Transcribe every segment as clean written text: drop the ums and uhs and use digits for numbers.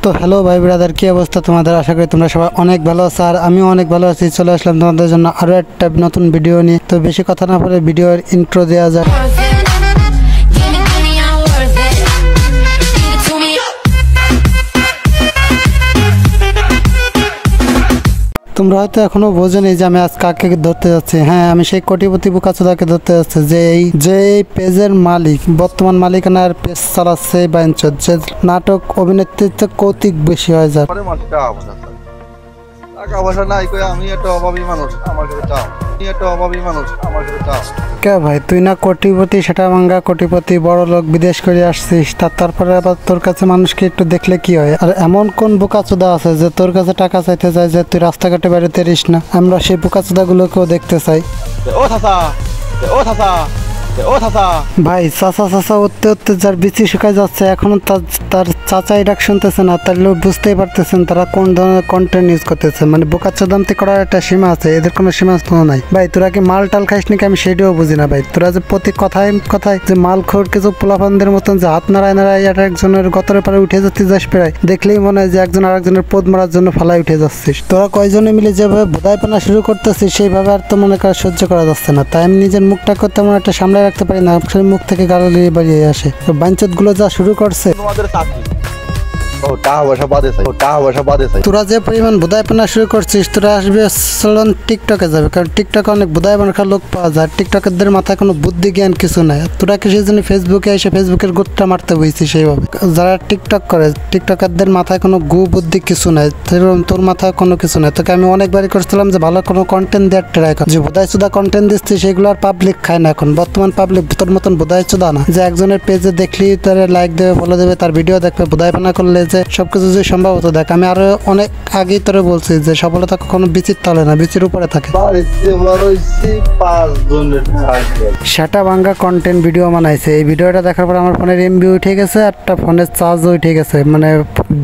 তো হ্যালো ভাই ব্রাদার, কি অবস্থা তোমাদের? আশা করি তোমরা সবাই অনেক ভালো আছো আর আমি অনেক ভালো আছি। চলে আসলাম তোমাদের জন্য আরো একটা নতুন ভিডিও নিয়ে। তো বেশি কথা না বলে ভিডিওর ইন্ট্রো দেওয়া যাক। তোমরা হয়তো এখনো বোঝেনি যে আমি আজ কাকে ধরতে যাচ্ছি। হ্যাঁ, আমি সেই কোটিপতি বুকাচোদাকে ধরতে যাচ্ছি, যে এই পেজের মালিক, বর্তমান মালিকানার পেজ চালাচ্ছে এই বাঞ্চত, যে নাটক অভিনেত্রীতে কৌতুক বেশি হয়ে যায়। টাকা পয়সা নাই কই আমি একটা অভাবী মানুষ, আমার কাছে চাও। আমি একটা অভাবী মানুষ, আমার কাছে চাও। কে ভাই, তুই না কোটিপতি, সেটা ভাঙ্গা কোটিপতি, বড় লোক, বিদেশ করে আসছিস, তারপরে আবার তোর কাছে মানুষকে একটু দেখলে কি হয়? আর এমন কোন বোকাচোদা আছে যে তোর কাছে টাকা চাইতে চায় যে তুই রাস্তাঘাটে বেরোতে পারিস না? আমরা সেই বোকাচোদা গুলোকেও দেখতে চাই। ও চাচা, ও চাচা, ও চাচা। ভাই চাচা চাচা উঠতে উঠতে যার বিচি শুকায় যাচ্ছে, এখনো তার চাচাই ডাক শুনতেছে না, তার লোক বুঝতেই পারতেছেন তারা কোন ধরনের কন্টেন্ট ইউজ করতেছে। মানে বোকাচোদান্তি করার একটা সীমা আছে, এদের কোনো সীমা নাই। ভাই তোরা কি মাল টাল খাইস নাকি? আমি সেটাও বুঝি না ভাই। তোরা যে প্রতি কথায় যে মাল খোর কিছু পোলাপানদের মতন যে হাত নাড়ায় এক একজনের গতরে পারে উঠে যাচ্ছিস, যাস প্রায় দেখলেই মনে হয় যে একজন আরেকজনের পদ মারার জন্য ফালাই উঠে যাচ্ছিস। তোরা কয়জনে মিলে যেভাবে বোধাইপানা শুরু করতেছিস সেইভাবে আর তো মনে করা সহ্য করা যাচ্ছে না। তাই আমি নিজের মুখটা করতে মনে একটা সামনে রাখতে পারি না, মুখ থেকে গালালি বেরিয়ে আসে। বাঞ্চত গুলো যা শুরু করছে, তোরা যে পরিমাণ বোধাইপানা শুরু করছিস, তোরা আসবে চলন টিকটকে যাবে, কারণ টিকটকে অনেক বোধাইপানা লোক পাওয়া যায়। টিকটকের মাথায় কোনো বুদ্ধি জ্ঞান কিছু নাই। তোরা কি সেই জন্য ফেসবুকে এসে ফেসবুকের গোটটা মারতে বইছিস সেইভাবে? যারা টিকটক করে, টিকটকারদের মাথায় কোনো গু বুদ্ধি কিছু নাই, তোর মাথায় কোনো কিছু নাই। তোকে আমি অনেকবারই করছিলাম যে ভালো কোনো কন্টেন্ট দেওয়ার ট্রাই কর। যে বোধাই চোদা কন্টেন্ট দিচ্ছি সেগুলো আর পাবলিক খায় না এখন। বর্তমান পাবলিক তোর মতন বোধাই চোদা না, যে একজনের পেজে দেখলি তার লাইক দেবে, ফলো দেবে, তার ভিডিও দেখবে। বোধাইপানা করলে যে সবকিছু যে সম্ভব হতো, দেখ আমি আরো অনেক আগেই তোরে বলছি যে সফলতা কখনো বিচির তলে না, বিচির উপরে থাকে। সেটা ভাঙ্গা কন্টেন্ট ভিডিও বানাইছে। এই ভিডিওটা দেখার পর আমার ফোনের এমবি উঠে গেছে, একটা ফোনের চার্জও উঠে গেছে। মানে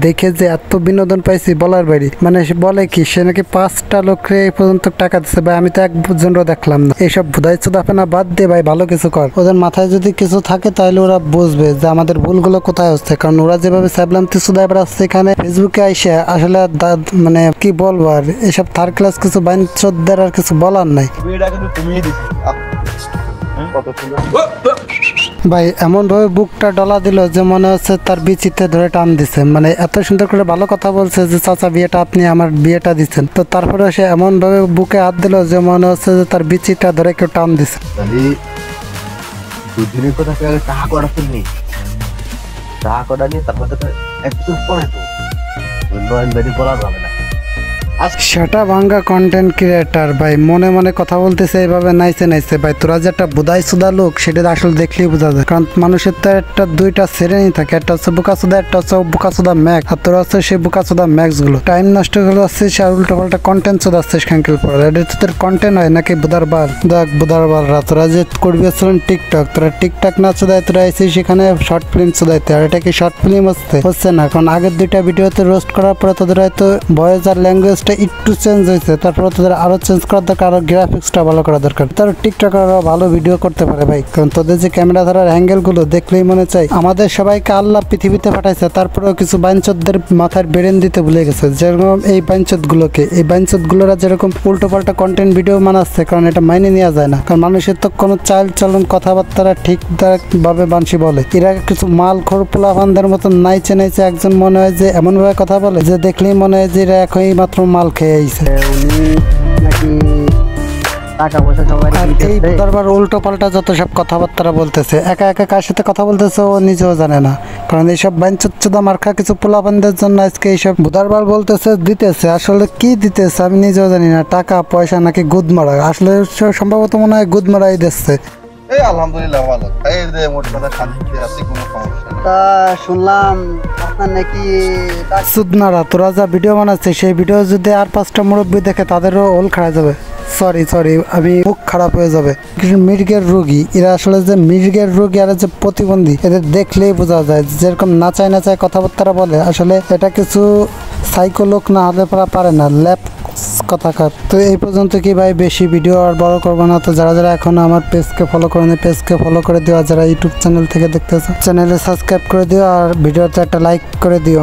দেখে যে এত বিনোদন পাইছি বলার বাইরে। মানে বলে কি, সে নাকি 5টা লোককে এই পর্যন্ত টাকা দিচ্ছে। ভাই আমি তো একজনও দেখলাম না। এইসব ভুদাই চোদাফেনা বাদ দিয়ে ভাই ভালো কিছু কর। ওদের মাথায় যদি কিছু থাকে তাহলে ওরা বুঝবে যে আমাদের ভুলগুলো কোথায় হচ্ছে। কারণ ওরা যেভাবে স্যাবলামতি চোদায় বেড়াচ্ছে এখানে ফেসবুকে আইসে, আসলে মানে কি বলবো আর, এসব থার্ড ক্লাস কিছু বাইনচোদদের আর কিছু বলার নাই। ভাই এমন ভাবে বুকটা ডলা দিল যে মনে হচ্ছে তার বিচিতে ধরে টান দিছে। মানে এত সুন্দর করে ভালো কথা বলছে যে চাচা বিয়েটা আপনি আমার বিয়েটা দিচ্ছেন, তো তারপরে সে এমন ভাবে বুকে হাত দিল যে মনে হচ্ছে যে তার বিচিটা ধরে কেউ টান দিছে। সেটা ভাঙ্গা কন্টেন্ট ক্রিয়েটার ভাই, মনে মনে কথা বলতেছে এইভাবে নাইছে নাইছে। ভাই তোরা যে একটা বুধাই সুদা লোক সেটা আসলে দেখলেই বোঝা যায়। কারণ মানুষের তো একটা দুইটা শ্রেণী থাকে, একটা হচ্ছে বোকাচোদা, একটা হচ্ছে বোকাচোদা ম্যাক্স। আর তোরা হচ্ছে সেই বোকাচোদা ম্যাক্স গুলো টাইম নষ্ট করে আসছিস আর উল্টো পাল্টা কন্টেন্ট চোদাচ্ছিস। খাঙ্কিল পড়া এটা তোদের কন্টেন্ট হয় নাকি? বুধার বার দেখ, বুধার বাররা তোরা যে করবি টিকটক, তোরা টিকটক না চোদায় তোরা এসে সেখানে শর্ট ফিল্ম চোদাইতে। আর এটা কি শর্ট ফিল্ম হচ্ছে না? কারণ আগের 2টা ভিডিওতে রোস্ট করার পরে তোদের হয়তো ভয়েস আর ল্যাঙ্গুয়েজটা একটু চেঞ্জ হয়েছে, তারপরে তোদের আরো চেঞ্জ করার দরকার, আরো গ্রাফিক্সটা ভালো করা দরকার। তার টিকটকাররা ভালো ভিডিও করতে পারে ভাই। কারণ তোদের যে ক্যামেরা ধরার অ্যাঙ্গেল গুলো দেখলেই মনে চাই আমাদের সবাইকে আল্লাহ পৃথিবীতে পাঠাইছে, তারপরেও কিছু বাইনচোদদের মাথায় বেরেন দিতে ভুলে গেছে। যেরকম এই বাইনচোদ গুলোরা যেরকম উল্টো পাল্টা কন্টেন্ট ভিডিও বানাচ্ছে, কারণ এটা মাইনে নেওয়া যায় না। কারণ মানুষের তো কোনো চাল চলন কথাবার্তা ঠিক ভাবে মানসি বলে। এরা কিছু মাল খোর পোলাপানদের মতন নাইচে একজন মনে হয় যে এমন ভাবে কথা বলে যে দেখলেই মনে হয় যে এরা এখনই মাত্র মাল খেয়ে আইছে। এই দরবার উল্টো পাল্টা যত সব কথাবার্তা বলতেছে, একা একা কার সাথে কথা বলতেছে ও নিজেও জানে না। কারণ এইসব বাইনচোদা মার্কা কিছু পোলাপানদের জন্য আজকে এইসব বুধারবার বলতেছে দিতেছে। আসলে কি দিতেছে আমি নিজেও জানি না, টাকা পয়সা নাকি গুদ মারা। আসলে সম্ভবত মনে হয় গুদ মারাই দিচ্ছে। আলহামদুলিল্লাহ ভালো। এই যে মোট কথা শান্তিতে আছি, কোনো সমস্যা নেই। তা শুনলাম আপনার নাকি সুদনারা, তোরা যা ভিডিও বানাচ্ছে সেই ভিডিও যদি আর 5টা মুরব্বী দেখে তাদেরও ওল খারাপ যাবে। সরি আমি মুখ খারাপ হয়ে যাবে। মির্গের রোগী এরা, আসলে যে মির্গের রোগী আর যে প্রতিবন্ধী, এদের দেখলেই বোঝা যায়। যেরকম নাচায় কথাবার্তা বলে, আসলে এটা কিছু সাইকো লোক না হলে পারে না, ল্যাপ কথাকার। তো এই পর্যন্ত কি ভাই, বেশি ভিডিও আর বড় করবো না। তো যারা এখন আমার পেজকে ফলো করেনি, পেজকে ফলো করে দিও। আর যারা ইউটিউব চ্যানেল থেকে দেখতেছো, চ্যানেলে সাবস্ক্রাইব করে দিও আর ভিডিওতে একটা লাইক করে দিও।